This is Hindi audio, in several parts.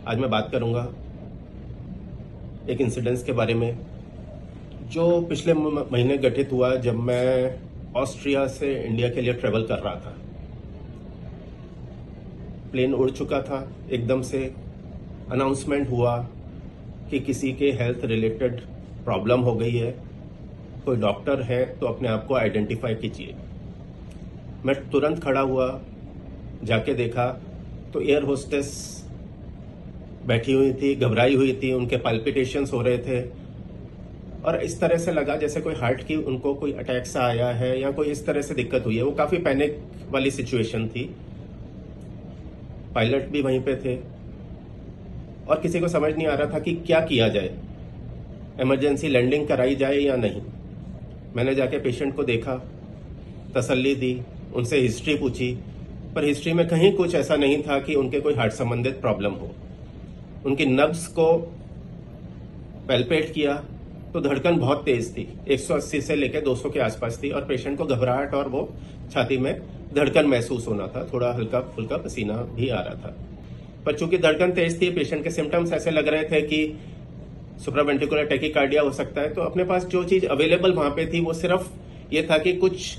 आज मैं बात करूंगा एक इंसिडेंस के बारे में जो पिछले महीने घटित हुआ जब मैं ऑस्ट्रिया से इंडिया के लिए ट्रेवल कर रहा था। प्लेन उड़ चुका था, एकदम से अनाउंसमेंट हुआ कि किसी के हेल्थ रिलेटेड प्रॉब्लम हो गई है, कोई डॉक्टर है तो अपने आप को आइडेंटिफाई कीजिए। मैं तुरंत खड़ा हुआ, जाके देखा तो एयर होस्टेस बैठी हुई थी, घबराई हुई थी, उनके पाल्पिटेशंस हो रहे थे और इस तरह से लगा जैसे कोई हार्ट की उनको कोई अटैक सा आया है या कोई इस तरह से दिक्कत हुई है। वो काफी पैनिक वाली सिचुएशन थी। पायलट भी वहीं पे थे और किसी को समझ नहीं आ रहा था कि क्या किया जाए, इमरजेंसी लैंडिंग कराई जाए या नहीं। मैंने जाके पेशेंट को देखा, तसल्ली दी, उनसे हिस्ट्री पूछी, पर हिस्ट्री में कहीं कुछ ऐसा नहीं था कि उनके कोई हार्ट संबंधित प्रॉब्लम हो। उनकी नब्ज को पैल्पेट किया तो धड़कन बहुत तेज थी, 180 से लेकर 200 के आसपास थी और पेशेंट को घबराहट और वो छाती में धड़कन महसूस होना था, थोड़ा हल्का फुल्का पसीना भी आ रहा था। पर चूंकि धड़कन तेज थी, पेशेंट के सिम्टम्स ऐसे लग रहे थे कि सुप्रावेंट्रिकुलर टैकीकार्डिया हो सकता है, तो अपने पास जो चीज अवेलेबल वहां पे थी वो सिर्फ ये था कि कुछ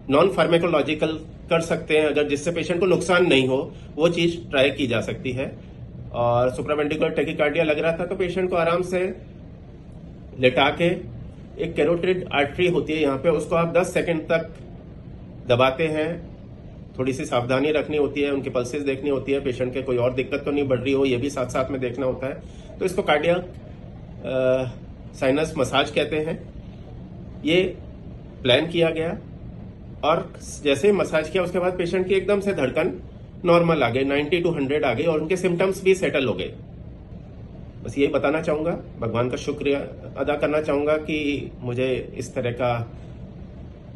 नॉन फार्मेकोलॉजिकल कर सकते हैं अगर जिससे पेशेंट को नुकसान नहीं हो, वो चीज ट्राई की जा सकती है। और सुप्रावेंट्रिकुलर टैकीकार्डिया लग रहा था तो पेशेंट को आराम से लेटा के, एक कैरोटिड आर्टरी होती है यहाँ पे, उसको आप 10 सेकंड तक दबाते हैं। थोड़ी सी सावधानी रखनी होती है, उनकी पल्सेस देखनी होती है, पेशेंट के कोई और दिक्कत तो नहीं बढ़ रही हो, ये भी साथ साथ में देखना होता है। तो इसको कार्डियक साइनस मसाज कहते हैं। ये प्लान किया गया और जैसे मसाज किया उसके बाद पेशेंट की एकदम से धड़कन नॉर्मल आ गई, 90 to 100 आ गई और उनके सिम्टम्स भी सेटल हो गए। बस यही बताना चाहूंगा, भगवान का शुक्रिया अदा करना चाहूंगा कि मुझे इस तरह का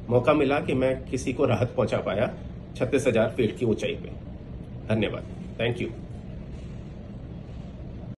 मौका मिला कि मैं किसी को राहत पहुंचा पाया 36,000 फीट की ऊंचाई पे। धन्यवाद, थैंक यू।